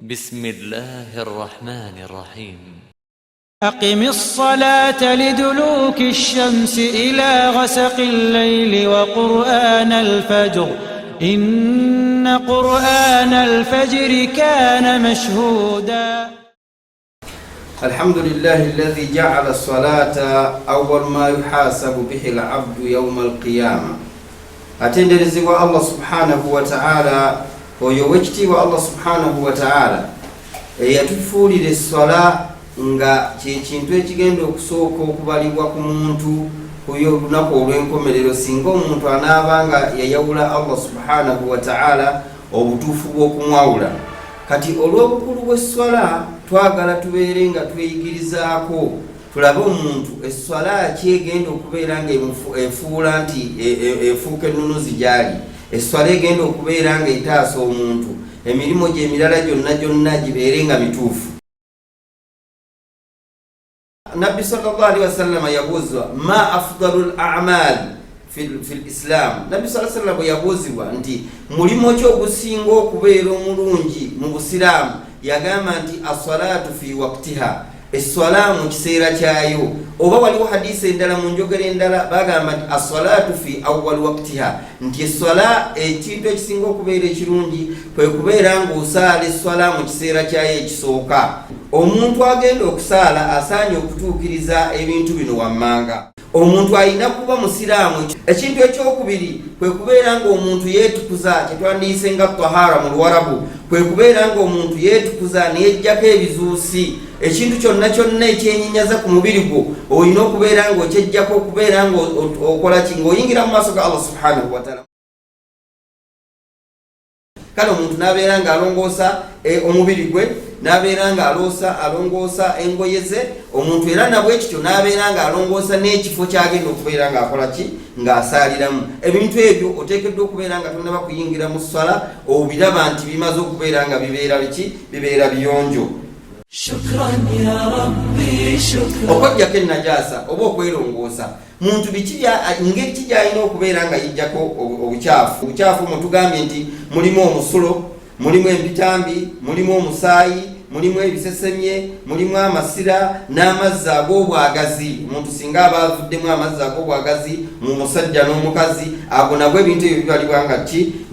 بسم الله الرحمن الرحيم أقم الصلاة لدلوك الشمس إلى غسق الليل وقرآن الفجر إن قرآن الفجر كان مشهودا. الحمد لله الذي جعل الصلاة أول ما يحاسب به العبد يوم القيامة. atenderezebwa Allah subhanahu wa ta'ala oyo wekitiibwa Allah subhanahu wa ta'ala eyatufuulira esswala nga kyekintu ekigenda okusooka okubalibwa ku muntu kuyo olunaku olw'enkomerero singa omuntu anaabanga yayawula Allah subhanahu wa ta'ala obutuufu bw'okumwawula. Kati olw'obukulu bw'esswala twagala tubeere nga tweyigirizaako tulabe omuntu esswala kyegenda okubeera nga efuula nti efuuka ennunuzi gyali, esswala egenda okubeera nga etaasa omuntu emirimu gye emirala gyonna gibeere nga mituufu. Nabbi sallallahu alaihi wasallam yabuuzibwa ma afdalul a'mal fil islam. Nabbi sallallahu alaihi wasallam yabuuzibwa nti mulimu ki ogusinga okubeera omulungi mu busiraamu, yagamba nti as-salatu fi waqtiha, esswala mu kiseera kyayo. Oba waliwo hadisi endala mu njogera endala bagamba nti as-salatu fi awwal waqtiha, nti esswala ekintu ekisinga okubeera ekirungi kwe kubeera ng'osaala esswala mu kiseera kyayo ekisooka. Omuntu agenda okusaala asaanye okutuukiriza ebintu bino wammanga. Omuntu alina kuba musiraamu. Ekintu ekyokubiri kwe kubeera ng'omuntu yeetukuza, kyetwandiyise nga tahara mu Luwarabu, kwe kubeera ng'omuntu yeetukuza neyejjako ebizuusi. Ekintu kyonna ekyennyinyaza ku mubiri gwo olina okubeera ng'okyejjako, okubeera ng'okola ki, ng'oyingira mu maaso ga Allah subhanahu wa ta'ala. Kale omuntu n'abeera ng'alongoosa omubiri gwe, n'abeera ng'alongoosa engoye ze, omuntu era nabwe kityo n'abeera ng'alongoosa n'ekifo kyagenda okubeera ng'akola ki, ng'asaaliramu. Ebintu ebyo oteekeddwa okubeera nga tonnaba kuyingira mu ssala obiraba nti bimaze okubeera nga bibeera biyonjo. Shukran ya Rabbi shukran. Okujjako ennajaasa oba okwerongoosa, muntu ngeri ki gy'alina okubeera nga yijjako obukyafu. Obukyafu mutugambye nti mulimu omusulo, mulimu empitambi, mulimu omusaayi, mulimu ebisesemye, mulimu amasira n'amazzi ag'obwagazi. Omuntu singa aba avuddemu amazzi ag'obwagazi mu musajja n'omukazi, ago nabwo ebintu ebyo bibalibwa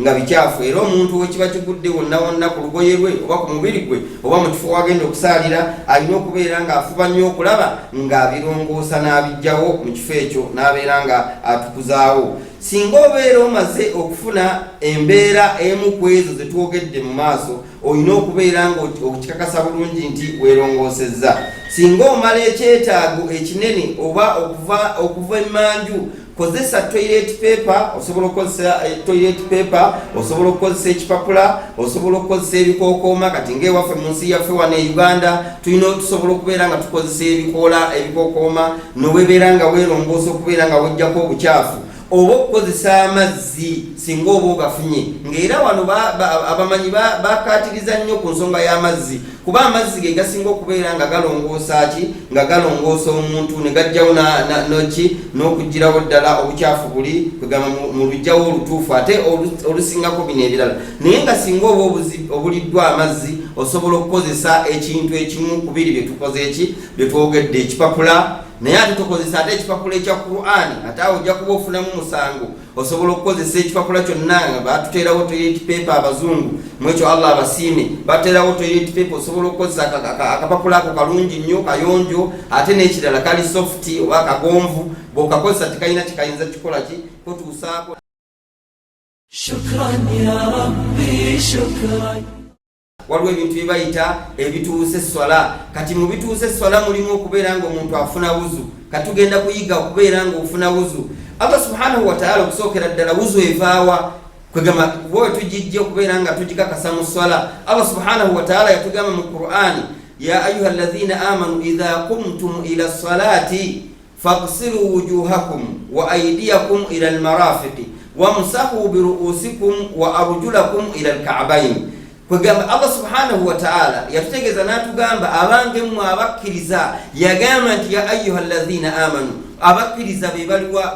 nga bikyafu. Era omuntu wekiba kigudde wonna ku lugoye lwe oba ku mubiri gwe oba mu kifo wagenda okusaalira, alina okubeera ng'afuba nnyo okulaba ng'abirongoosa n'abijjawo mu kifo ekyo n'abeera nga atukuzaawo. Singa obeera omaze okufuna embeera emu ku ezo ze twogedde mu maaso, olina okubeera ng'okikakasa bulungi nti weerongoosezza. Singa omala ekyetaago ekinene oba okuva emmanju, kozesa toilet paper. Osobola okukozesa toilet paper, osobola okukozesa ekipapula, osobola okukozesa ebikookooma. Kati ng'ewaffe mu nsi yaffe wano e Uganda tusobola okubeera nga tukozesa ebikookooma nowebeera nga weerongoosa okubeera nga wejjako obukyafu. Oba okukozesa amazzi singa oba ogafunye, ng'era wano abamanyi bakatiriza nnyo ku nsonga y'amazzi, kuba amazzi ge gasinga okubeera nga galongoosa nga galongoosa omuntu ne gajjawo n'okugirawo ddala obukyafu buli kwegamba mu lujjawo olutuufu, ate olusingako bino ebirala. Naye nga singa oba obuliddwa amazzi, osobola okukozesa ekintu ekimu ku biri bye twogedde, ekipapula. Naye ate tokozesa ate ekipapula ekya Qur'ani, ate awo ojja kuba ofunamu musango. Osobola okukozesa ekipapula kyonna nga batuteerawo toilet paper, abazungu mu ekyo Allah abasiime, batuteerawo toilet paper. Osobola okukozesa akapapula ako kalungi nnyo kayonjo, ate n'ekirala kali soft oba akagonvu, bw'okakozesa tekalina kikayinza kikola ki kotuusaako. Shukran ya Rabbi shukran. Waliwo ebintu bye bayita ebituusa esswala. Kati mu bituusa esswala mulimu okubeera ng'omuntu afuna wuzu. Katugenda kuyiga okubeera ng'ofuna wuzu. Allah subhanahu wa ta'ala okusookera ddala wuzu evaawa, kwegamba bwe tugijja okubeera nga tugikakasa mu sswala. Allah subhanahu wa ta'ala yatugamba mu Qur'ani, ya ayuha alladhina amanu idha qumtum ila ssalati faghsilu wujuhakum wa aydiyakum ila almarafiqi wamsahu biru'usikum wa arjulakum ila alka'bayn. Kwegamba Allah subhanahu wa ta'ala yatutegeeza n'atugamba abange mmwe abakkiriza, yagamba nti ya ayyuha alladhina amanu, abakkiriza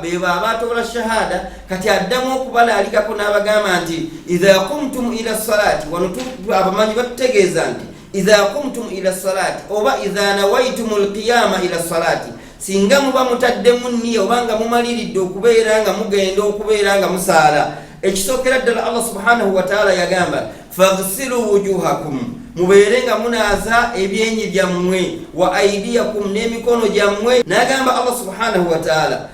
beba abatola shahada kati addamu okubalalikako n'abagamba nti idha qumtum ila salati wano abamanyi batutegeeza nti idha qumtum ila salati oba idha nawaitumul qiyama ila salati singa muba mutaddemu nniya obanga mumaliridde okubeera nga mugenda okubeera nga musaala ekisookera ddala Allah subhanahu wa ta'ala yagamba faghsilu wujuhakum mubeere nga munaaza ebyenyi byammwe wa aidiyakum n'emikono gyammwe n'agamba Allah subhanahu wa ta'ala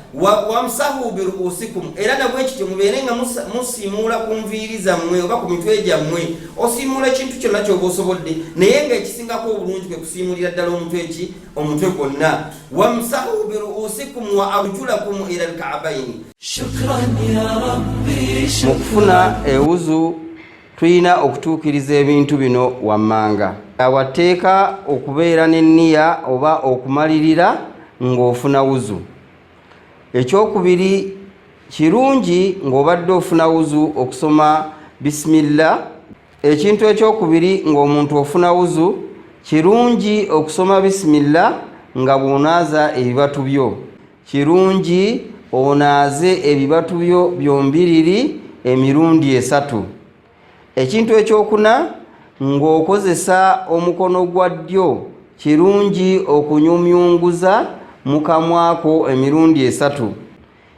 wamsahu biruusikum era nabwe kityo mubeere nga musiimuula ku nviiri zammwe oba ku mitwe gyammwe osiimuula ekintu kyonna ky'oba osobodde naye nga ekisingako obulungi kwe kusiimulira ddala omutwe gwonna wamsahu biruusikum wa arjulakum ila alka'baini. Shukran ya rabbi mu kufuna ewuzu tuyina okutuukiriza ebintu bino wammanga. Awateeka okubeera n'enniya oba okumalirira ng'ofuna wuzu. Ekyokubiri kirungi ng'obadde ofuna wuzu okusoma bisimillah. Ekintu ekyokubiri ng'omuntu ofuna wuzu kirungi okusoma bisimillah nga bw'onaaza ebibatu byo. Kirungi onaaze ebibatu byo byombiriri emirundi 3. Ekintu ekyokuna ng'okozesa omukono gwa ddyo kirungi okunyumyunguza mu kamwako emirundi 3.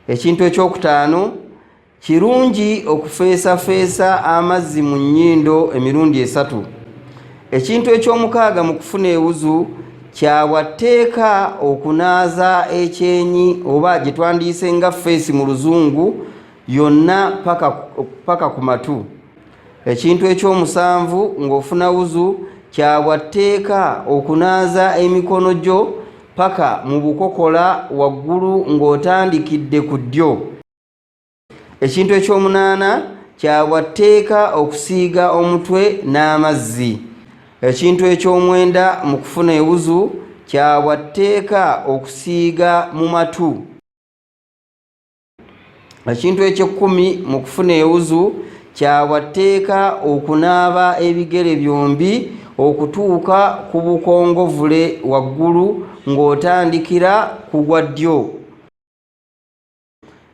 Ekintu ekyokutaano kirungi okufeesafeesa amazzi mu nnyindo emirundi 3. Ekintu ekyomukaaga mu kufuna ewuzu kyawateeka okunaaza ekyenyi oba gye twandiise nga feesi mu luzungu yonna paka ku matu. Ekintu ekyomusanvu ng'ofuna wuzu kyawateeka okunaaza emikono gyo paka mu bukokola waggulu ng'otandikidde ku ddyo. Ekintu ekyomunaana kyawateeka okusiiga omutwe n'amazzi. Ekintu ekyomwenda mu kufuna ewuzu kyawateeka okusiiga mu matu. Ekintu eky'ekkumi mu kufuna ewuzu kyawateeka okunaaba ebigere byombi okutuuka ku bukongovule waggulu ng'otandikira ku gwa ddyo.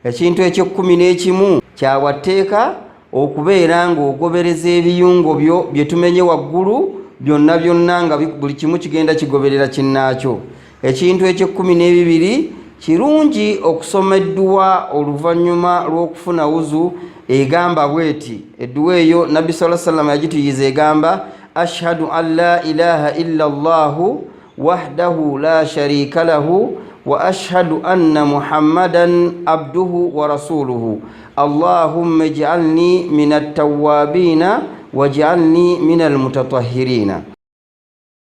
Ekintu eky'ekkumi n'ekimu kyawateeka okubeera ng'ogobereza ebiyungo byo bye tumenye waggulu byonna byonna nga buli kimu kigenda kigoberera kinnaakyo. Ekintu eky'ekkumi n'ebibiri kirungi okusoma edduwa oluvannyuma lw'okufuna wuzu egamba bweti. Edduwa eyo Nabbi sallallahu alayhi wa sallam yagituyiza egamba ashhadu an la ilaha illa allahu wahdahu la sharika lahu wa ashhadu anna muhammadan abduhu wa rasuluhu allahumma ij'alni min at-tawwabina waj'alni min al-mutatahhirina.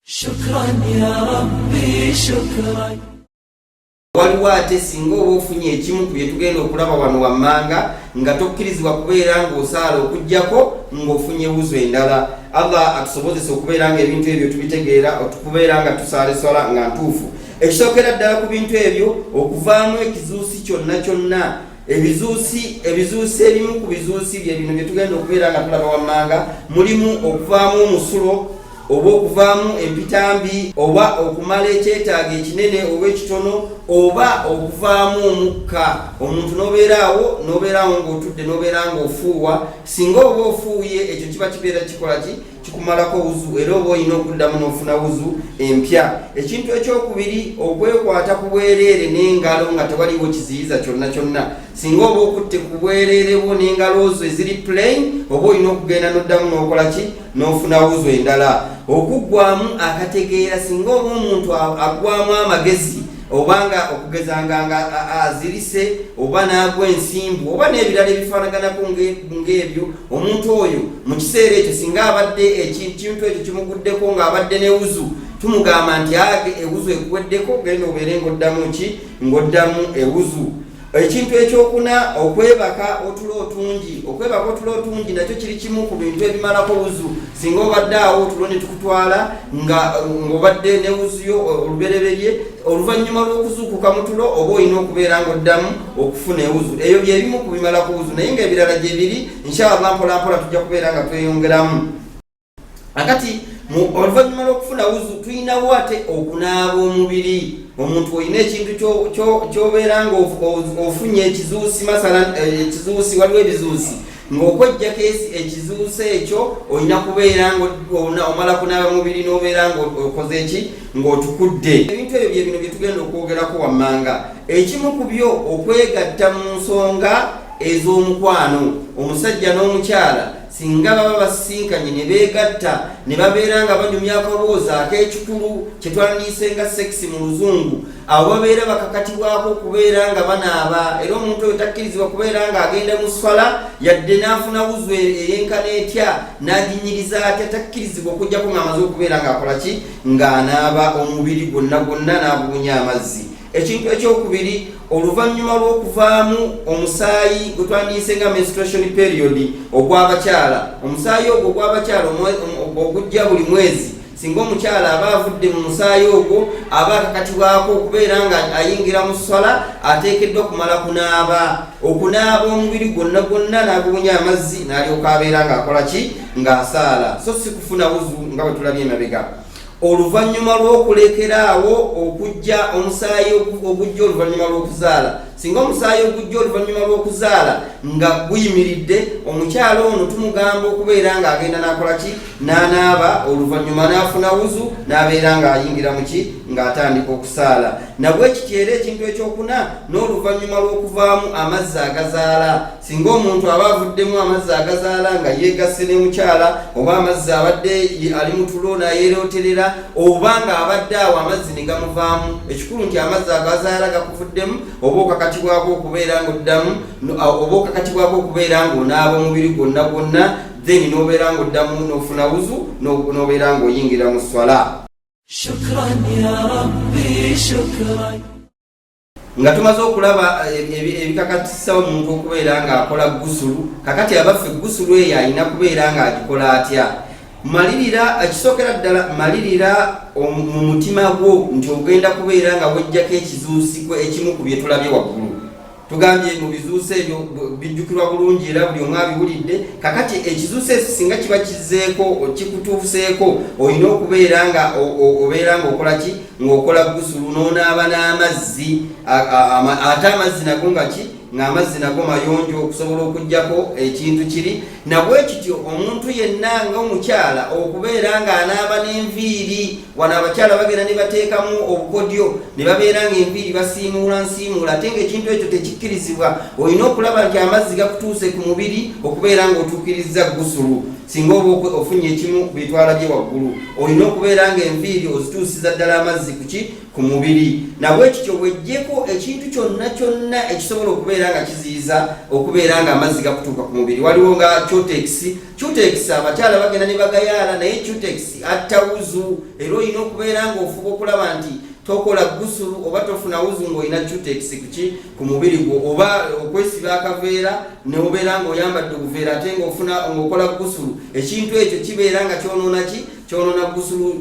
Shukran ya rabbi shukran. Waliwo ate singa oba ofunye ekimu ku bye tugenda okulaba wano wammanga nga tokkirizibwa kubeera ng'osaala okuggyako ng'ofunye wuzu endala. Allah atusobozese okubeera nga ebintu ebyo tubitegeera okubeera nga tusaala eswala nga ntuufu. Ekisookera ddala ku bintu ebyo okuvaamu ekizuusi kyonna kyonna. Ebizuusi ebimu ku bizuusi bye bino bye tugenda okubeera nga tulaba wammanga mulimu okuvaamu omusulo oba okuvaamu empitambi oba okumala ekyetaago ekinene oba ekitono oba okuvaamu omukka. Omuntu n'obeeraawo ng'otudde n'obeera ng'ofuuwa. Singa oba ofuuye ekyo kiba kibeera kikola ki kikumalako wuzu era oba olina okuddamu n'ofuna wuzu empya. Ekintu ekyokubiri okwekwata ku bwereere n'engalo nga tewaliwo kiziyiza kyonna kyonna. Singa oba okutte ku bwereere bwo n'engalo zo eziri plain oba olina okugenda n'oddamu n'okola ki n'ofuna wuzu endala. Okuggwamu akategeera singa oba omuntu aggwamu amagezi obanga okugezanga nga azirise oba n'agwa ensimbu oba n'ebirala ebifaanaganako ng'ebyo omuntu oyo mu kiseera ekyo singa abadde ekintu ekyo kimuguddeko ng'abadde n'ewuzu tumugamba nti ewuzu ekuweddeko genda obeere ng'oddamu ewuzu. Ekintu ekyokuna okwebaka otulo otungi. Okwebaka otulo otungi nakyo kiri kimu ku bintu ebimalako wuzu. Singa obadde awo otulo ne tukutwala ng'obadde ne wuzu yo olubereberye oluvannyuma lw'okuzuukuka mu tulo oba olina okubeera ng'oddamu okufuna ewuzu. Eyo byebimu ku bimalako wuzu naye ng'ebirala gye biri inshallah mpola mpola tujja kubeera nga tweyongeramu. Akati oluvannyuma lw'okufuna wuzu tulinawo ate okunaaba omubiri. omuntu olina ekintu kyobeera nga ofunye ekizuusi masala ekizuusi waliwo ebizuusi ng'okojjako ekizuusi ekyo olina kubeera nga omala kunaaba mubiri n'obeera nga okoze eki ng'otukudde. Ebintu ebyo bye bino bye tugenda okwogerako wammanga. Ekimu ku byo okwegatta mu nsonga ez'omukwano, omusajja n'omukyala singa baba basisinkanye ne beegatta ne babeera nga banyumya akaboozi ak'ekikulu kye twandiise nga sekisi mu luzungu, abo babeera bakakatibwako okubeera nga banaaba, era omuntu oyo takkirizibwa kubeera nga agenda mu swala yadde n'afuna wuzu eyenkana etya n'aginyiriza atya, takkirizibwa okujjako ng'amaze okubeera ng'akola ki ng'anaaba omubiri gwonna gwonna n'abuunya amazzi. Ekintu ekyokubiri, oluvannyuma lw'okuvaamu omusaayi gwe twandiise nga menstruation period ogw'abakyala, omusaayi ogwo ogw'abakyala ogujja buli mwezi, singa omukyala aba avudde mu musaayi ogwo aba akakatibwako okubeera nga ayingira mu swala ateekeddwa kumala okunaaba omubiri gwonna gwonna n'agubunya amazzi n'alyoka abeera ng'akola ki ng'asaala, so si kufuna wuzu nga bwe tulabye emabega. Oluvannyuma lw'okulekeraawo okujja omusaayi ogujja oluvannyuma lw'okuzaala, singa omusaayi ogujja oluvannyuma lw'okuzaala nga guyimiridde, omukyala ono tumugamba okubeera ng'agenda n'akola ki n'anaaba, oluvannyuma n'afuna wuzu n'abeera ng'ayingira mu ki ng'atandika okusaala. Nabwe kityo ekintu ekyokuna, n'oluvannyuma lw'okuvaamu amazzi agazaala, singa omuntu aba avuddemu amazzi agazaala nga yeegasse ne mukyala, oba amazzi abadde ali mu tulo n'ayeeroterera, oba ng'abadde awo amazzi ne gamuvaamu, ekikulu nti amazzi agazaala gakuvuddemu, oba okakatibwako okubeera ng'oddamu, oba okakatibwako okubeera ng'onaaba omubiri gwonna gwonna, then n'obeera ng'oddamu n'ofuna wuzu n'obeera ng'oyingira mu swala. Shukran ya Rabbi, shukran. Nga tumaze okulaba ebikakatisa omuntu okubeera ng'akola gusulu, kakati abaffe gusulu eyo alina kubeera ng'agikola atya? Malirira, ekisookera ddala malirira mu mutima gwo nti ogenda kubeera nga wejjako ekizuusi ekimu ku bye tulabye waggulu. Tugambye mu bizuusi ebyo bijjukirwa bulungi era buli omu abiwulidde. Kakati ekizuusi ekyo singa kiba kizzeeko kikutuuseeko, olina okubeera nga obeera ng'okola ki ng'okola gusulu n'onaaba n'amazzi, ate amazzi nago nga ki ng'amazzi nago mayonjo okusobola okuggyako ekintu kiri. Nabwe kityo omuntu yenna ng'omukyala okubeera ng'anaaba n'enviiri, wano abakyala bagenda ne bateekamu obukodyo ne babeera ng'enviiri basiimuula nsiimuula, ate ng'ekintu ekyo tekikkirizibwa. Olina okulaba nti amazzi gakutuuse ku mubiri okubeera ng'otuukirizza gusulu. Singa oba ofunye ekimu bitwalabye waggulu, olina okubeera ng'enviiri ozituusiza ddala amazzi ku mubiri. Nabwe kityo wejjeko ekintu kyonna kyonna ekisobola okubeera nga kiziyiza okubeera ng'amazzi gakutuuka ku mubiri. Waliwo nga Cutex abakyala bagenda ne bagayaala, naye Cutex atta wuzu, era olina okubeera ng'ofuba okulaba nti tokola gusulu oba tofuna wuzu ng'olina Cutex ku mubiri gwo, oba okwesiba akaveera ne obeera ng'oyambadde obuveera ate ng'okola gusulu. Ekintu ekyo kibeera nga kyonoona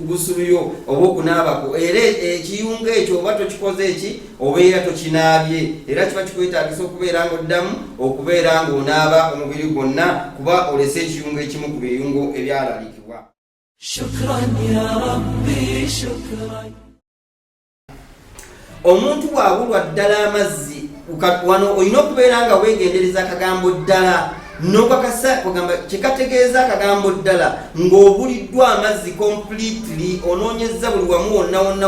gusulu yo oba okunaabako, era ekiyunga ekyo oba tokikoze obeera tokinaabye, era kiba kikwetaagisa okubeera ng'oddamu okubeera ng'onaaba omubiri gwonna, kuba olese ekiyunga ekimu ku biyungo ebyalalikibwa. Shukran ya Rabbi, shukran. Omuntu bw'abulwa ddala amazzi, wano olina okubeera nga weegendereza akagambo ddala n'okakasa kugamba kikategeeza akagambo ddala ng'obuliddwa amazzi completely, onoonyezza buli wamu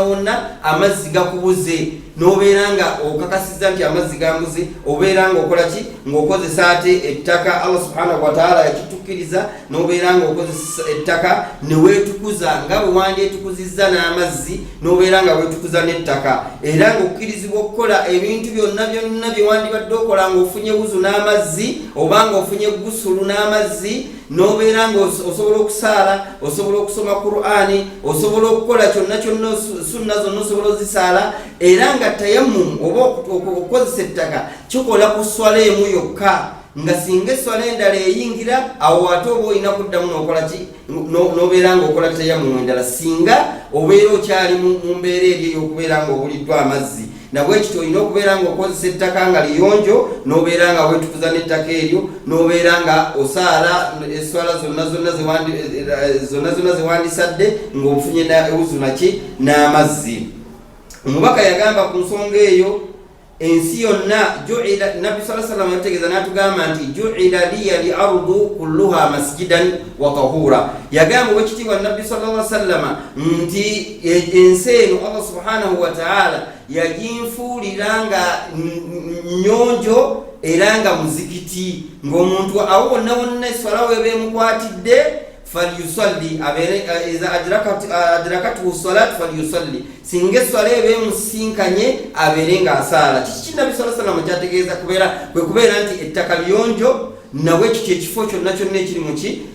wonna amazzi gakubuze, n'obeera nga okakasizza nti amazzi gambuze, obeera ng'okola ki ng'okozesa ate ettaka Allah subhanahu wa ta'ala yakitukkiriza, n'obeera ng'okozesa ettaka ne weetukuza nga bwe wandyetukuzizza n'amazzi, n'obeera nga weetukuza n'ettaka, era ng'okkirizibwa okukola ebintu byonna bye wandibadde okola ng'ofunye wuzu n'amazzi oba ng'ofunye gusulu n'amazzi, n'obeera ng'osobola okusaala, osobola okusoma Qur'ani, osobola okukola kyonna sunna zonna osobola ozisaala, era nga tayammum oba okukozesa ettaka kikola ku swala emu yokka, nga singa esswala endala eyingira awo ate oba olina kuddamu n'okola ki n'obeera ng'okola tayammum endala singa obeera okyali mu mbeera eri ey'okubeera ng'obuliddwa amazzi. Nabwe ekyo olina okubeera ng'okozesa ettaka nga liyonjo, n'obeera nga weetukuza n'ettaka eryo, n'obeera nga osaala esswala zonna ze wandisadde ng'ofunye ewuzu n'amazzi. omubaka yagamba ku nsonga eyo ensi yonna ju'ila nabbi sallallahu alaihi wasallam yategeza n'atugamba nti ju'ila liya li ardu kulluha masjidan wa tahura. Yagamba wekitiibwa nabbi sallallahu alaihi wasallam nti ensi eno Allah subhanahu wa ta'ala yagimfuulira nga nnyonjo era nga muzikiti, ng'omuntu awo wonna wonna eswala webeemukwatidde falyusalli iza adrakathu salat falyusalli, singa eswala ebeemusinkanye abeere ng'asaala. Kiki Nabbi sallallahu alaihi wasallam kyategeeza kubeera nti ettaka liyonjo, nawe ekyo ekifo kyonna kyonna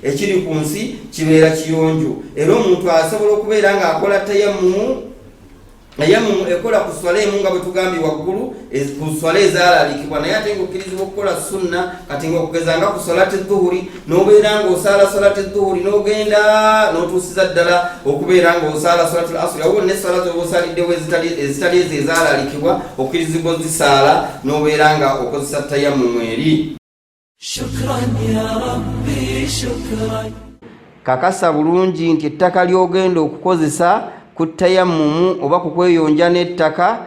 ekiri ku nsi kibeera kiyonjo. Era omuntu asobola okubeera ng'akola tayammumu ekola ku swala emu nga bwe tugambye waggulu ku swala ezaalaalikibwa, naye ate ng'okkirizibwa okukola sunna. Kati ng'okugeza nga ku salati dhuhuri n'obeera ng'osaala salati dhuhuri n'ogenda n'otuusiza ddala okubeera ng'osaala salati al-asri, awo ne swala z'oba osaaliddewo ezitali ezo ezaalaalikibwa okkirizibwa zisaala n'obeera nga okozesa tayammumu eri. Shukran ya Rabbi shukran. Kakasa bulungi nti ettaka ly'ogenda okukozesa ku tayammumu oba ku kweyonja n'ettaka,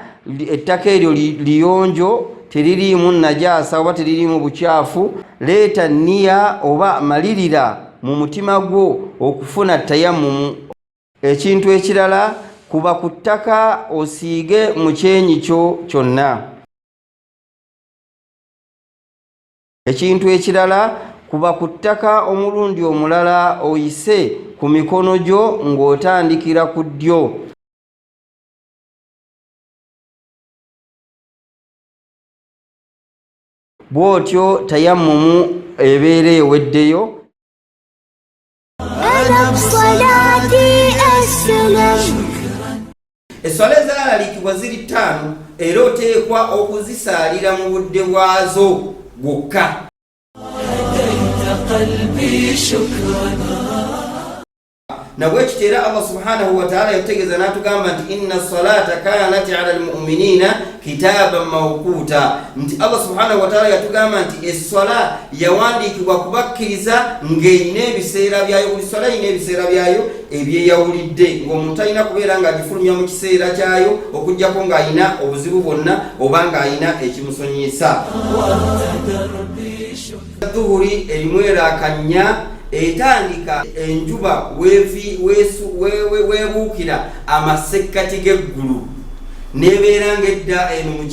ettaka eryo liyonjo, teririimu najaasa oba teririimu bukyafu. Leeta nniya oba malirira mu mutima gwo okufuna tayammumu. Ekintu ekirala, kuba ku ttaka osiige mu kyenyi kyo kyonna. Ekintu ekirala, kuba ku ttaka omulundi omulala oyise ku mikono gyo ng'otandikira ku ddyo. Bw'otyo tayammumu ebeera eweddeyo. Esswala ezaalaalikibwa ziri ttaano era oteekwa okuzisaalira mu budde bwazo gwokka. Nabwekityo era Allah subhanahu wa ta'ala yategeeza n'atugamba nti inna salata kanat ala almu'minina kitaban mawquta, nti Allah subhanahu wa ta'ala yatugamba nti esswala yawandiikibwa kubakkiriza ng'erina ebiseera byayo, buli swala erina ebiseera byayo ebyeyawulidde, ng'omuntu alina kubeera ng'agifulumya mu kiseera kyayo okuggyako ng'alina obuzibu bwonna oba ng'alina ekimusonyiyisa. Dhuhuri erimu erakanya etandika enjuba webuukira amasekkati g'eggulu n'ebeera ng'edda eno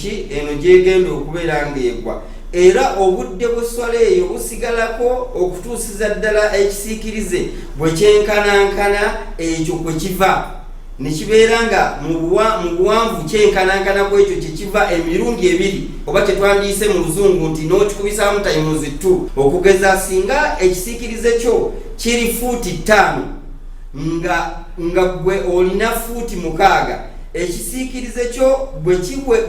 gyegenda okubeera ng'egwa, era obudde bw'esswala eyo busigalako okutuusiza ddala ekisiikirize bwe kyenkanankana ekyo kwe kiva, ne kibeera nga mu buwanvu kyenkanankana kwekyo kyekiva emirundi ebiri, oba kyetwandiise mu luzungu nti n'okikubisaamu times 2, okugeza singa ekisiikirize kyo kiri fuuti 5 nga gwe olina fuuti 6, ekisiikirize kyo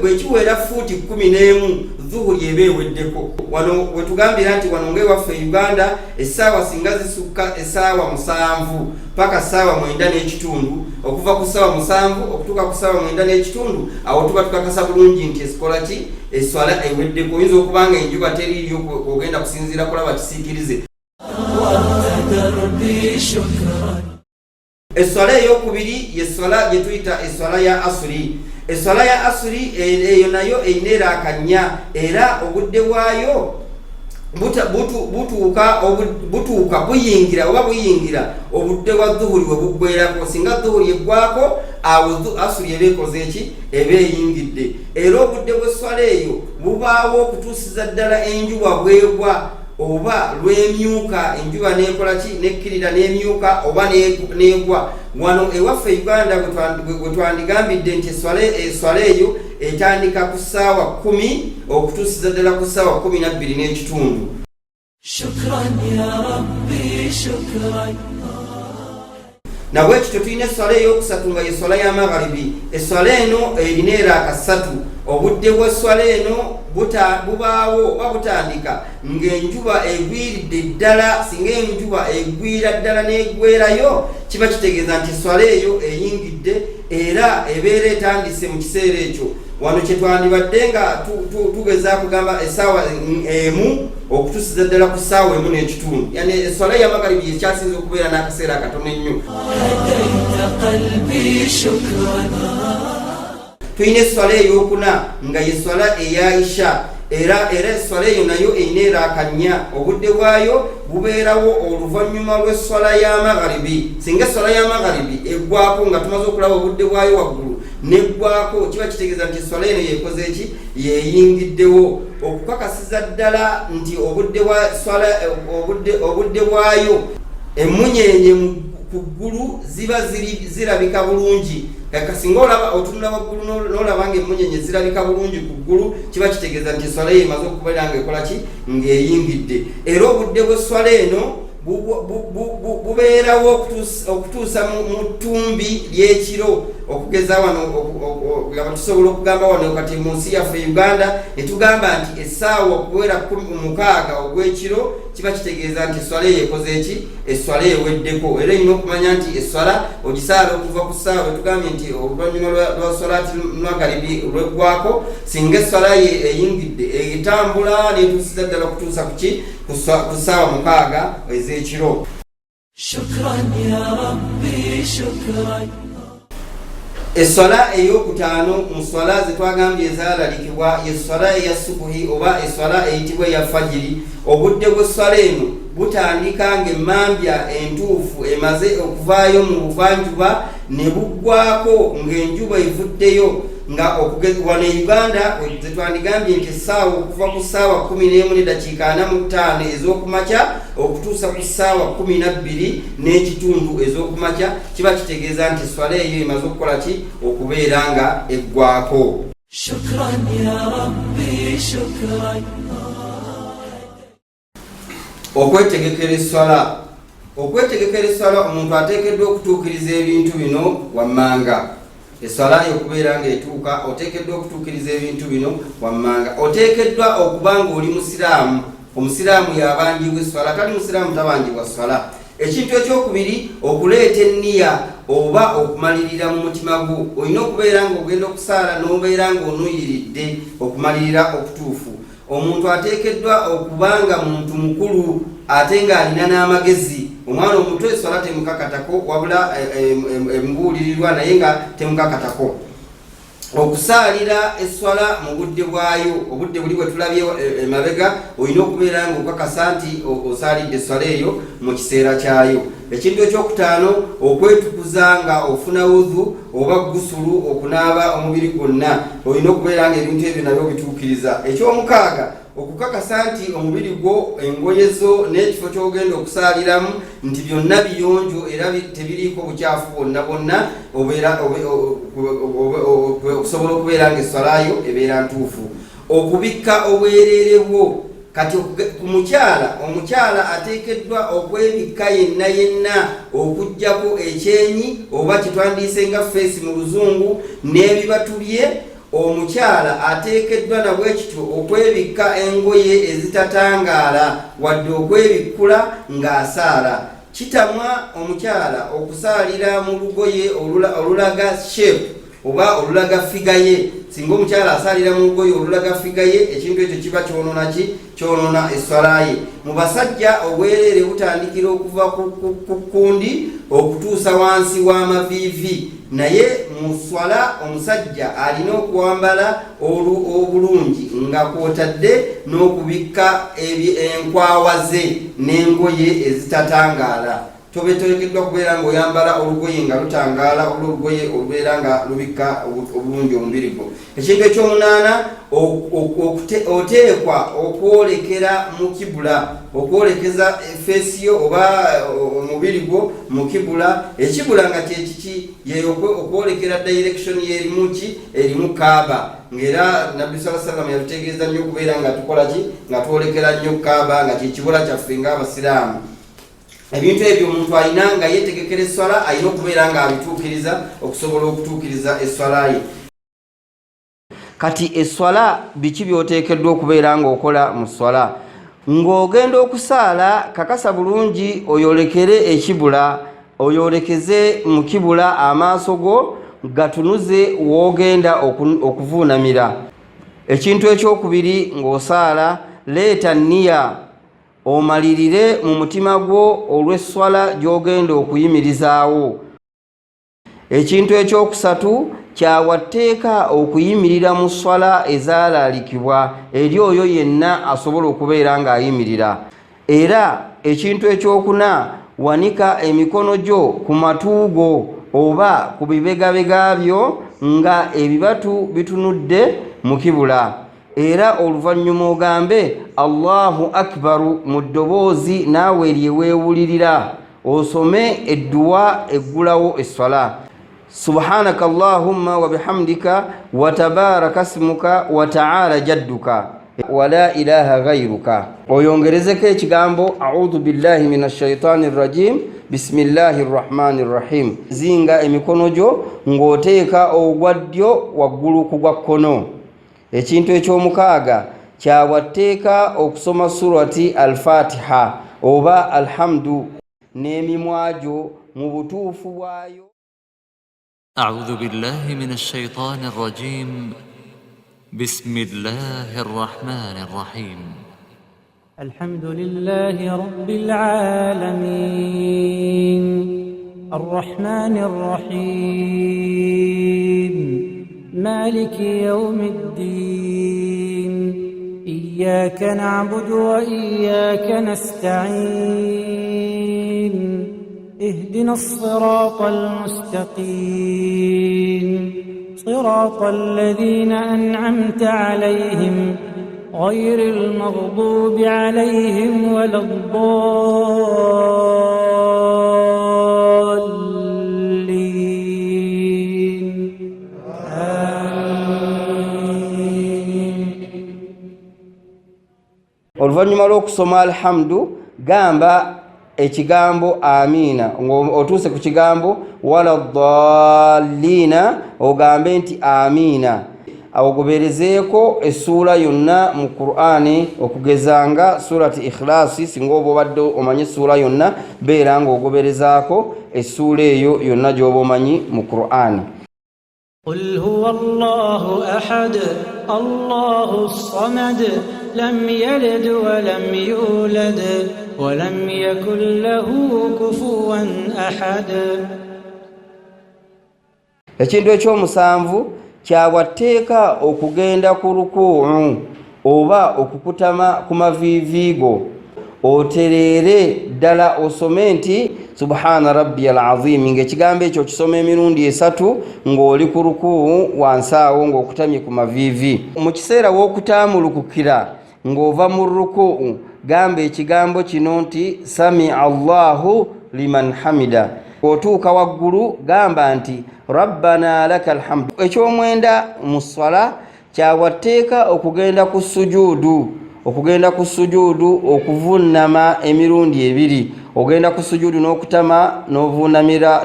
bwe kiwera fuuti 11, dhuhuri eba eweddeko. Wano wetugambira nti wano ng'ewaffe Uganda essaawa singa zisukka essaawa 7 paka ssaawa 9:30, okuva ku ssaawa 7 okutuuka ku ssaawa 9:30, awo tuba tukakasa bulungi nti esikola ki esswala eweddeko. Oyinza okuba nga enjuba teriiyo ogenda kusinziira kulaba kisiikirize. Esswala ey'okubiri y'esswala gye tuyita esswala ya asuri. Esswala ya asuri eyo nayo eyina erakanya, era obudde bwayo butuuka buyingira obudde bwa dhuhuri we buggwerako. Singa dhuhuri eggwako, awo asuri eba ekoze eki, eba eyingidde. Era obudde bw'esswala eyo bubaawo okutuusiza ddala enjuba bwegwa oba lw'emyuka, enjuba nekola ki, nekkirira n'emyuka oba negwa. Wano ewaffe Uganda gwe twandigambidde nti esswala eyo etandika ku ssaawa 10 okutuusiza ddala ku ssaawa 12:30. Shukran ya Rabbi shukran. Nabwekityo tulina esswala ey'okusatu nga y'esswala ya magharibi. Esswala eno erina eraka 3. Obudde bw'esswala eno bubaawo oba butandika ng'enjuba egwiridde ddala. Singa enjuba egwira ddala n'eggwerayo, kiba kitegeeza nti esswala eyo eyingidde era ebeera etandise mu kiseera ekyo. Wano kyetwandibadde nga tugeza kugamba essaawa emu okutuusiza ddala ku ssaawa 1:30. Yani esswala ya magharibi ekyasinza okubeera n'akaseera akatono ennyo. tuyina esswala eyokuna nga yesswala eya Isha era esswala eyo nayo eyina erakanya obudde bwayo bubeerawo oluvannyuma lw'esswala ya magharibi. Singa esswala ya magharibi eggwako nga tumaze okulaba obudde bwayo waggulu neggwako, kiba kitegeeza nti esswala eno yekoze eki, yeyingiddewo, okukakasiza ddala nti obudde bwayo emunyenye ku ggulu ziba zirabika bulungi. Kasinga olaba otunula waggulu n'olaba ng'emunyenye zirabika bulungi ku ggulu, kiba kitegeeza nti esswala eyo emaze okubeera ng'ekola ki, ng'eyingidde. Era obudde bw'esswala eno bubeerawo okutuusa mu ttumbi ly'ekiro, okugeza wano nga tusobola okugamba wano kati mu nsi yaffe Uganda netugamba nti essaawa okuwera 16 ogw'ekiro, kiba kitegeeza nti esswala eyo ekoze eki, esswala eweddeko. Era nnyo okumanya nti esswala ogisaala okuva ku ssaawa etugambye nti oluvannyuma lwa salaati magharibi lweggwako, singa esswala eyingidde etambula netuusiza ddala okutuusa kuki, ku ssaawa 6 ez'ekiro. Shukran ya Rabbi shukran. Esswala eyokutaano mu swala zetwagambye ezaalalikibwa yesswala eya subuhi oba esswala eyitibwa eya fajiri. Obudde bw'esswala eno butandika ng'emmambya entuufu emaze okuvaayo mu buvanjuba ne buggwako ng'enjuba evuddeyo, nga wano e Uganda zetwandigambye nti essaawa okuva ku ssaawa 11:45 ez'okumakya okutuusa ku ssaawa 12:30 ez'okumakya, kiba kitegeeza nti esswala eyo emaze okukola ki, okubeera nga eggwako. Shukran ya Rabbi shukran. Okwetegekera esswala. Okwetegekera esswala, omuntu ateekeddwa okutuukiriza ebintu bino wammanga. Esswala yo okubeera ng'etuuka oteekeddwa okutuukiriza ebintu bino wammanga. Oteekeddwa okuba ng'oli musiraamu. Omusiraamu yabanjibwa esswala, tali musiraamu tabanjibwa sswala. Ekintu ekyokubiri, okuleeta enniya oba okumalirira mu mutima gwo. Olina okubeera ng'ogenda okusaala n'obeera ng'onuyiridde okumalirira okutuufu. Omuntu ateekeddwa okuba nga muntu mukulu ate ng'alina n'amagezi. Omwana omuto esswala temukakatako, wabula embuulirirwa naye nga temukakatako. Okusaalira esswala mu budde bwayo, obudde buli bwe tulabye emabega, olina okubeera ng'okakasa nti osaalidde esswala eyo mu kiseera kyayo. Ekintu ekyokutaano, okwetukuza nga ofuna wudhu oba gusulu, okunaaba omubiri gwonna, olina okubeera ng'ebintu ebyo nabyo bituukiriza. Ekyomukaaga, okukakasa nti omubiri gwo, engoye zo n'ekifo ky'ogenda okusaaliramu nti byonna biyonjo era tebiriiko bukyafu bwonna, okusobola okubeera ng'esswalayo ebeera ntuufu. Okubikka obwereere bwo. Kati ku omukyala ateekeddwa okwebikka yenna okuggyako ekyenyi oba kitwandiise nga feesi mu luzungu n'ebibatu bye. Omukyala ateekeddwa nabwe kityo okwebikka engoye ezitatangaala wadde okwebikkula ng'asaala. Kitamwa omukyala okusaalira mu lugoye olulaga shape oba olulaga figa ye. Singa omukyala asaalira mu lugoye olulaga figa ye, ekintu ekyo kiba kyonoona esswala ye. Mu basajja obwereere butandikira okuva ku kkundi okutuusa wansi w'amaviivi, naye mu swala omusajja alina okwambala obulungi nga kwotadde n'okubikka enkwawa ze n'engoye ezitatangaala. Tobeteekeddwa kubeera ng'oyambala olugoye nga lutangaala, olugoye olubeera nga lubikka obulungi omubiri gwo. Ekintu ekyomunaana, oteekwa okwolekera mu kibula, okwolekeza feesi yo oba omubiri gwo mu kibula. Ekibula nga kyekiki, okwolekera direction y'erimu ki, erimu Kaaba. Ng'era Nabbi sallallahu alayhi wa sallam yatutegeeza nnyo okubeera nga tukola ki, nga twolekera nnyo Kaaba nga kyekibula kyaffe ng'Abasiraamu. Ebintu ebyo omuntu alina nga yeetegekera esswala, alina okubeera ng'abituukiriza okusobola okutuukiriza esswala ye. Kati esswala biki by'oteekeddwa okubeera ng'okola mu sswala? Ng'ogenda okusaala, kakasa bulungi oyolekere ekibula, oyolekeze mu kibula amaaso go gatunuze w'ogenda okuvuunamira. Ekintu ekyokubiri, ng'osaala leeta nniya omalirire mu mutima gwo olw'esswala gy'ogenda okuyimirizaawo. Ekintu ekyokusatu, kyawatteeka okuyimirira mu swala ezaalaalikibwa eri oyo yenna asobola okubeera ng'ayimirira. Era ekintu ekyokuna, wanika emikono gyo ku matuugo oba ku bibegabega byo nga ebibatu bitunudde mu kibula. Era oluvannyuma ogambe Allahu akbaru mu ddoboozi naawe eryeweewulirira, osome edduwa eggulawo esswala. Subhanaka Allahumma wa bihamdika wa tabaraka ismuka wa ta'ala jadduka wa la ilaha ghayruka. Oyongerezeko ekigambo a'udhu billahi minash shaitani rrajim bismillahir rahmanir rahim. Zinga emikono gyo ng'oteeka ogwa ddyo waggulu ku gwa kkono. Ekintu eky'omukaaga, kyawatteeka okusoma surati al-Fatiha oba alhamdu n'emimwa gyo mu butuufu bwayo. أعوذ بالله من الشيطان الرجيم بسم الله الرحمن الرحيم الحمد لله رب العالمين الرحمن الرحيم مالك يوم الدين إياك نعبد وإياك نستعين اهدنا الصراط المستقيم صراط الذين أنعمت عليهم غير المغضوب عليهم ولا الضالين آمين. Oluvannyuma lw'okusoma alhamdu, gamba ekigambo amina. Otuuse ku kigambo wala dhallina ogambe nti amina. Ogoberezeeko essuula yonna mu Qur'ani okugezanga surati Ikhlasi. Singa oba obadde omanyi essuula yonna, beera ng'ogoberezaako essuula eyo yonna gy'oba omanyi mu Qur'ani. قل هو الله أحد الله الصمد لم يلد ولم يولد ولم يكن له كفوا أحد. Ekintu ekyomusanvu, kyawatteeka okugenda ku rukuu oba okukutama ku maviiviigo, otereere ddala osome nti subhana rabbiyal azim, ng'ekigambo ekyo kisoma emirundi 3 ng'oli ku rukuu wansi awo ng'okutamye ku maviivi. Mu kiseera w'okutaamulukukira ng'ova mu rukuu, gamba ekigambo kino nti sami Allahu liman hamida. Otuuka waggulu gamba nti rabbana lakal hamdu. Ekyomwenda mu swala, kyawatteeka okugenda ku sujuudu. Okugenda ku sujuudu okuvunnama emirundi 2. Ogenda ku sujuudu n'okutama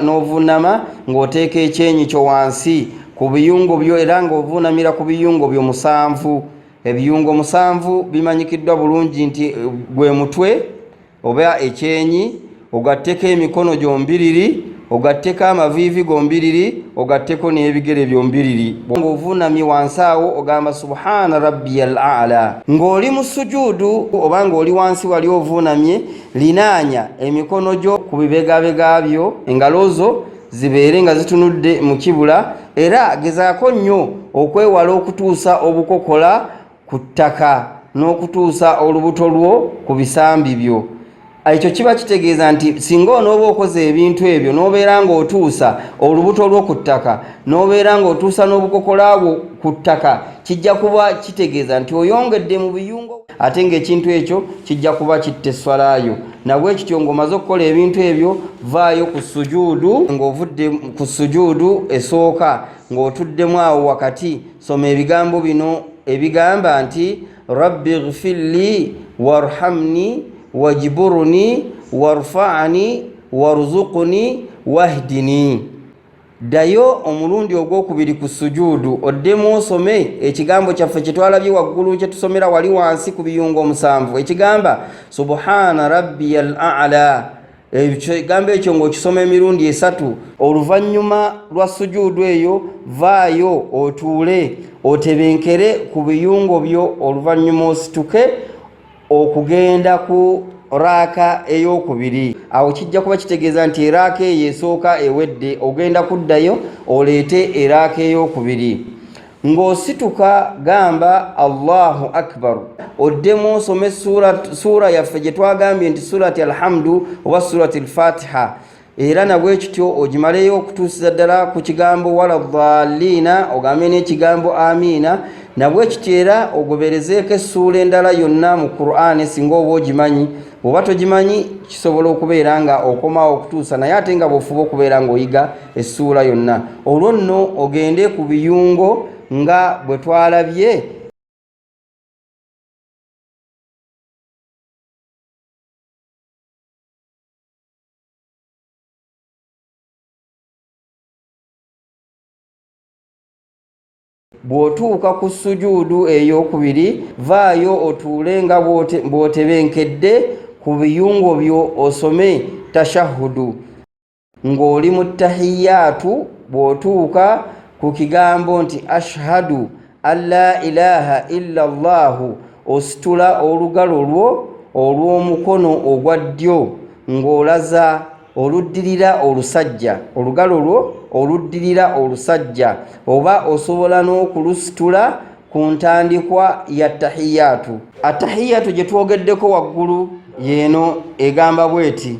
n'ovunnama ng'oteeka ekyenyi kyo wansi ku biyungo byo, era ng'ovunnamira ku biyungo byo 7. Ebiyungo 7 bimanyikiddwa bulungi nti gwe mutwe oba ekyenyi, ogatteko emikono gyombiriri, ogatteko amaviivi gombiriri, ogatteko n'ebigere byombiriri. Ng'ovunnamye wansi awo ogamba subhana rabbiyal a'la. Ng'oli mu sujuudu oba ng'oli wansi wali ovunnamye, linaanya emikono gyo ku bibegabega byo, engalo zo zibeere nga zitunudde mu kibula, era gezaako nnyo okwewala okutuusa obukokola ku ttaka n'okutuusa olubuto lwo ku bisambi byo. Ekyo kiba kitegeeza nti singa onooba okoze ebintu ebyo n'obeera ng'otuusa olubuto lwo ku ttaka, n'obeera ng'otuusa n'obukokola bwo ku ttaka, kijja kuba kitegeeza nti oyongedde mu biyungo, ate ng'ekintu ekyo kijja kuba kitta esswalayo. Nabwe ekityo ng'omaze okukola ebintu ebyo, vaayo ku sujuudu. Ng'ovudde ku sujuudu esooka ng'otuddemu awo wakati, soma ebigambo bino ebigamba nti rabbi ghfirli warhamni wajburni warfa'ni warzuqni wahdini. Dayo omulundi ogwokubiri ku sujuudu, oddemu osome ekigambo kyaffe kye twalabye waggulu kye tusomera wali wansi ku biyungo 7, ekigamba subhana rabbiyal a'la. Ekigambo ekyo ng'okisoma emirundi 3. Oluvannyuma lwa sujuudu eyo, vaayo otuule otebenkere ku biyungo byo, oluvannyuma osituke okugenda ku raaka ey'okubiri. Awo kijja kuba kitegeeza nti eraaka eyo esooka ewedde, ogenda kuddayo oleete eraaka ey'okubiri. Ng'osituka gamba Allahu akbar, oddemu osome suura yaffe gye twagambye nti surati alhamdu oba surati al-fatiha, era nabwe kityo ogimaleyo okutuusiza ddala ku kigambo wala dhaliina, ogambe n'ekigambo amiina. Nabwe kityo era ogoberezeeko essuula endala yonna mu Qur'ani singa oba ogimanyi. Bw'oba togimanyi kisobola okubeera nga okomawo okutuusa, naye ate nga bw'ofuba okubeera ng'oyiga essuula yonna. Olwo nno ogende ku biyungo nga bwe twalabye. Bw'otuuka ku sujuudu ey'okubiri, vaayo otuule nga bw'otebenkedde ku biyungo byo, osome tashahudu ng'oli mu tahiyaatu. Bw'otuuka ku kigambo nti ashhadu an la ilaha illa allahu, ositula olugalo lwo olw'omukono ogwa ddyo ng'olaza oluddirira olusajja, olugalo lwo oluddirira olusajja, oba osobola n'okulusitula ku ntandikwa ya tahiyaatu. Atahiyaatu gye twogeddeko waggulu yeeno egamba bweti: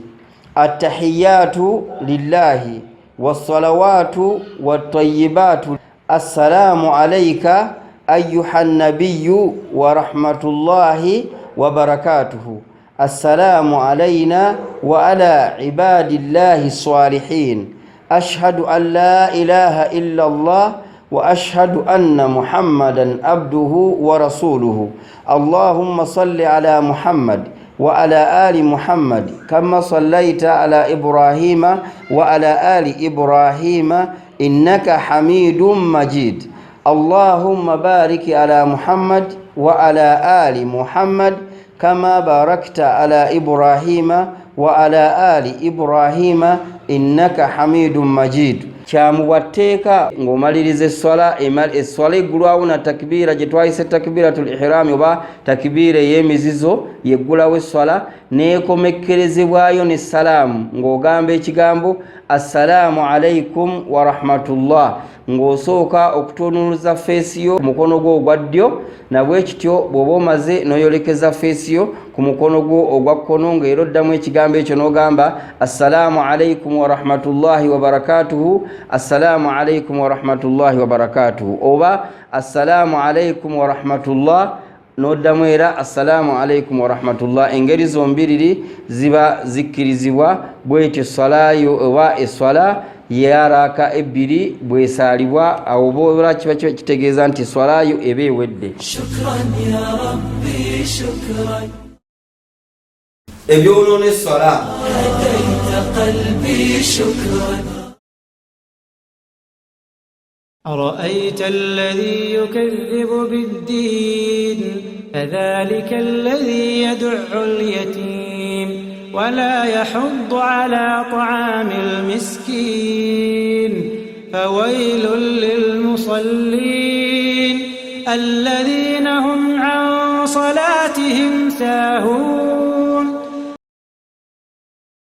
attahiyaatu lillahi wassalawaatu wattayibaatu assalaamu alayka ayyuha nabiyyu wa rahmatullahi wa barakatuhu assalamu alayna wa ala ibadillahi salihin ashhadu an la ilaha illa Allah wa ashhadu anna muhammadan abduhu wa rasuluhu allahumma salli ala muhammad wa ala ali muhammad kama sallaita ala ibrahima wa ala ali ibrahima innaka hamidun majid allahumma barik ala muhammad wa ala ali muhammad kama barakta ala ibrahima wa ala ali ibrahima innaka hamidun majid. Kyamubwatteeka ng'omaliriza esswala eggulwawo na takbiira gye twayise takbiratul ihraami oba takbiira ey'emizizo yeggulawo esswala, neekomekkerezebwayo n'essalaamu ng'ogamba ekigambo assalaamu alaykum wa rahmatullah, ng'osooka okutunuuliza feesi yo ku mukono gwo ogwa ddyo, nabwe kityo bw'oba omaze n'oyolekeza feesi yo ku mukono gwo ogwa kkono, ng'era oddamu ekigambo ekyo n'ogamba assalaamu alaykum wa rahmatullahi wa barakatuhu, assalaamu alaykum wa rahmatullahi wa barakatuhu, oba assalaamu alaykum wa rahmatullah n'oddamu era assalaamu alaykum wa rahmatullah. Engeri zombiriri ziba zikkirizibwa bw'etyo eswalayo oba eswala ya raaka ebbiri bw'esaalibwa, awo bw'oba kiba kitegeeza nti eswalayo eba ewedde. Shukran ya rabbi shukran. Ebyonoona eswala hadaita qalbi shukran. أرأيت الذي يكذب بالدين فذلك الذي يدع اليتيم ولا يحض على طعام المسكين فويل للمصلين الذين هم عن صلاتهم ساهون.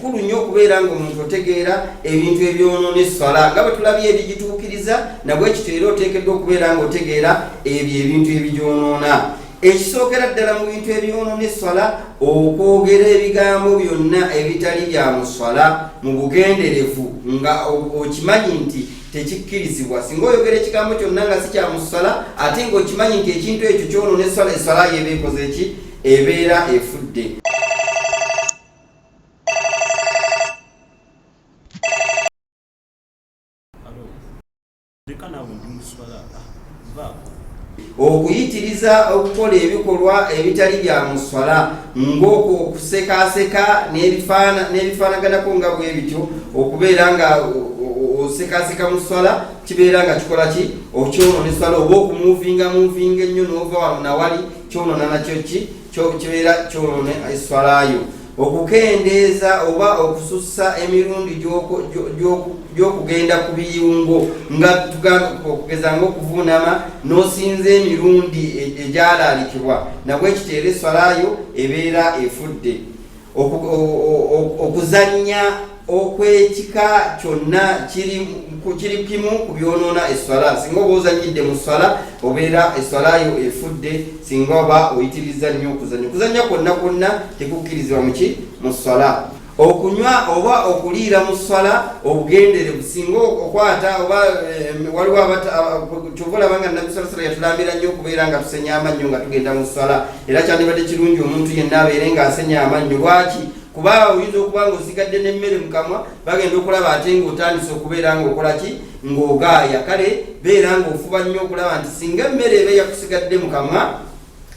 Kulu nnyo okubeera ng'omuntu otegeera ebintu ebyonoona esswala nga bwe tulabye ebigituukiriza, nabwe kityo era oteekeddwa okubeera ng'otegeera ebyo ebintu ebigyonoona. Ekisookera ddala mu bintu ebyonoona esswala okwogera ebigambo byonna ebitali bya mu sswala mu bugenderevu nga okimanyi nti tekikkirizibwa. Singa oyogera ekigambo kyonna nga si kya mu sswala ate ng'okimanyi nti ekintu ekyo kyonoona esswala, esswala yeeba ekoze ki? Ebeera efudde. Okuyitiriza okukola ebikolwa ebitali bya mu sswala ng'okwo okusekaaseka n'ebifaanaganako nga bwe bityo, okubeera nga osekaaseka mu sswala kibeera nga kikola ki? Okyonoona esswala, oba okumuvinga ennyo n'ova wano nawali, kyonoona nakyo ki? Kibeera kyonoona esswalayo. Okukendeeza oba okusussa emirundi gy'okugenda ku biyungo nga okugeza ng'okuvuunama n'osinza emirundi egyalaalikibwa, nabwe ekiteera esswalayo ebeera efudde. okuzanya okwekika kyonna kiri kimu ku byonoona esswala. Singa oba ozanyidde mu sswala obeera esswalayo efudde, singa oba oyitiriza nnyo okuzanya kwonna tekukkirizibwa mu sswala. Okunywa oba okuliira mu sswala obugenderevu, singa okwata oba waliwo kyova olaba nga Nabbi sallallahu alayhi wa sallam yatulambira nnyo okubeera nga tusenya amannyo nga tugenda mu sswala, era kyandibadde kirungi omuntu yenna abeere ng'asenya amannyo. Lwaki? Kuba oyinza okuba ng'osigadde n'emmere mu kamwa, bagenda okulaba ate ng'otandise okubeera ng'okolaki, ng'ogaaya. Kale beera ng'ofuba nnyo okulaba nti singa emmere eba yakusigadde mu kamwa,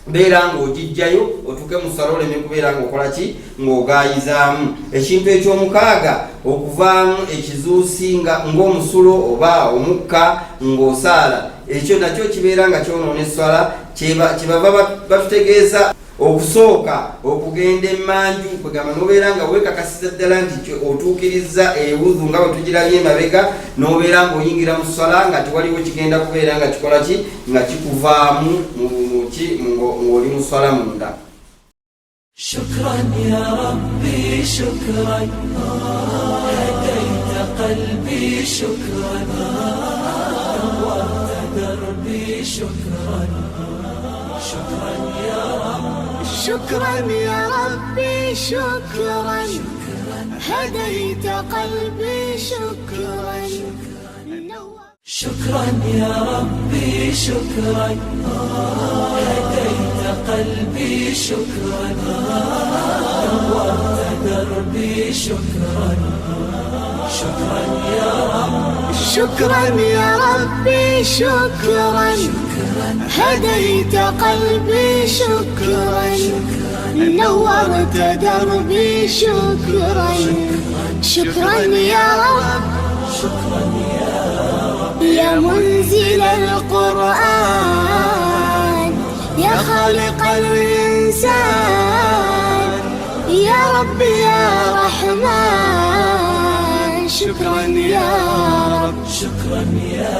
beera ng'ogijjayo otuuke mu sswala oleme kubeera ng'okolaki, ng'ogaayizaamu. Ekintu eky'omukaaga, okuvaamu ekizuusi ng'omusulo oba omukka ng'osaala, ekyo nakyo kibeera nga kyonoona esswala. Kyebava batutegeeza okusooka okugenda emmanju, kwegamba n'obeera nga weekakasiza ddala nti otuukiriza ewuzu nga bwe tugirabye emabega, n'obeera ng'oyingira mu sswala nga tewaliwo kigenda kubeera nga kikolaki, nga kikuvaamu ng'oli mu sswala munda. شكرا يا ربي شكرا هديت قلبي شكرا نورت دربي شكرا شكرا يا رب شكرا يا ربي شكرا هديت قلبي شكرا شكرا يا ربي شكرا هديت قلبي شكرا نورت دربي شكرا شكرا يا رب شكرا يا ربي شكرا هديت قلبي شكرا نورت دربي شكرا شكرا يا رب شكرا يا منزل القرآن يا خالق الإنسان يا رب يا رحمن شكرا يا رب شكرا يا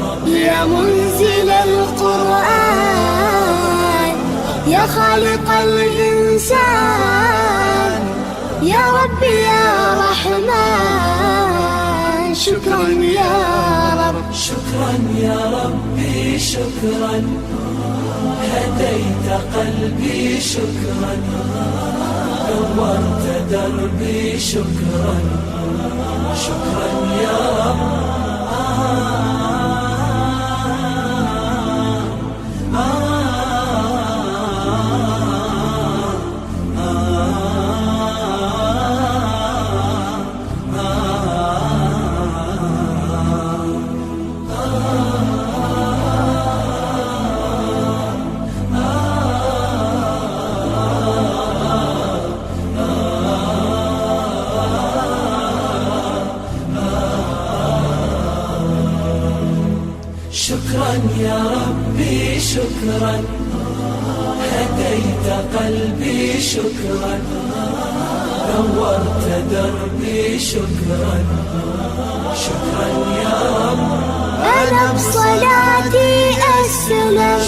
رب يا منزل القرآن يا خالق الإنسان يا رب يا رحمن شكرا يا رب شكرا يا ربي شكرا هديت قلبي شكرا نورت دربي شكرا شكرا يا رب شكرا يا ربي شكرا هديت قلبي شكرا نورت دربي شكرا شكرا يا رب أنا بصلاتي أسلم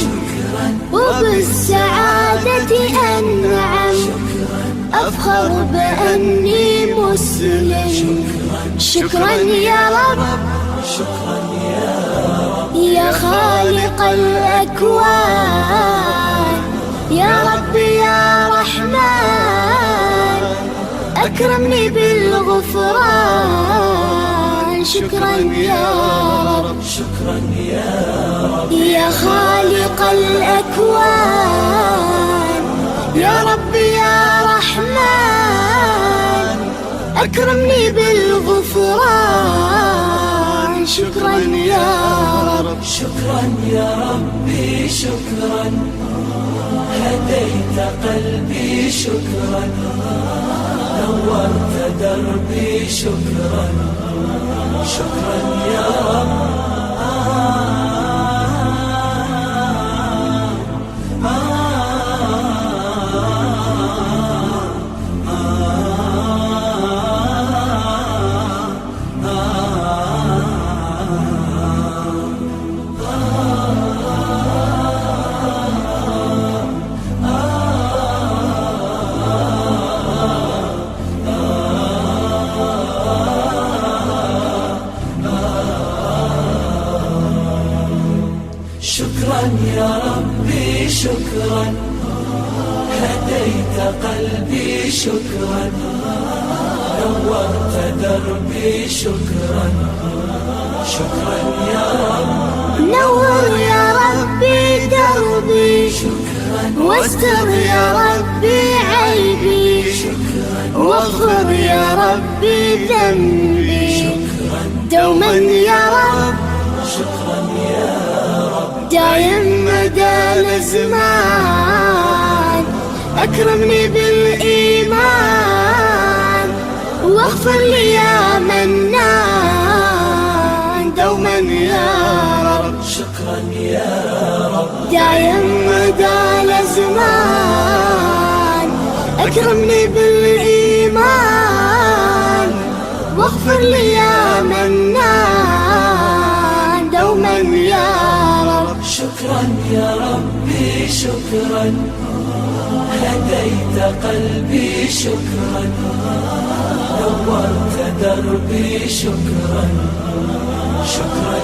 وبالسعادة أنعم أفخر بأني مسلم شكرا يا رب شكرا يا رب يا خالق الأكوان يا رب يا رحمن أكرمني بالغفران شكرا يا رب شكرا يا رب يا خالق الأكوان يا رب يا رحمن أكرمني بالغفران شكرا يا رب شكرا يا ربي شكرا هديت قلبي شكرا نورت دربي شكرا شكرا يا رب شكرا يا ربي شكرا، هديت قلبي شكرا، نورت دربي شكرا، شكرا يا رب. نور يا ربي دربي واستر يا ربي عيبي، واغفر يا ربي ذنبي دوما يا رب، شكرا يا رب. دايم مدى الازمان اكرمني بالايمان، واغفر لي يا منان دوما يا رب، شكرا يا رب. دايم مدى الازمان اكرمني بالايمان، واغفر لي يا منان دوما يا رب. شكرا يا ربي شكرا، هديت قلبي شكرا، نورت دربي شكرا، شكرا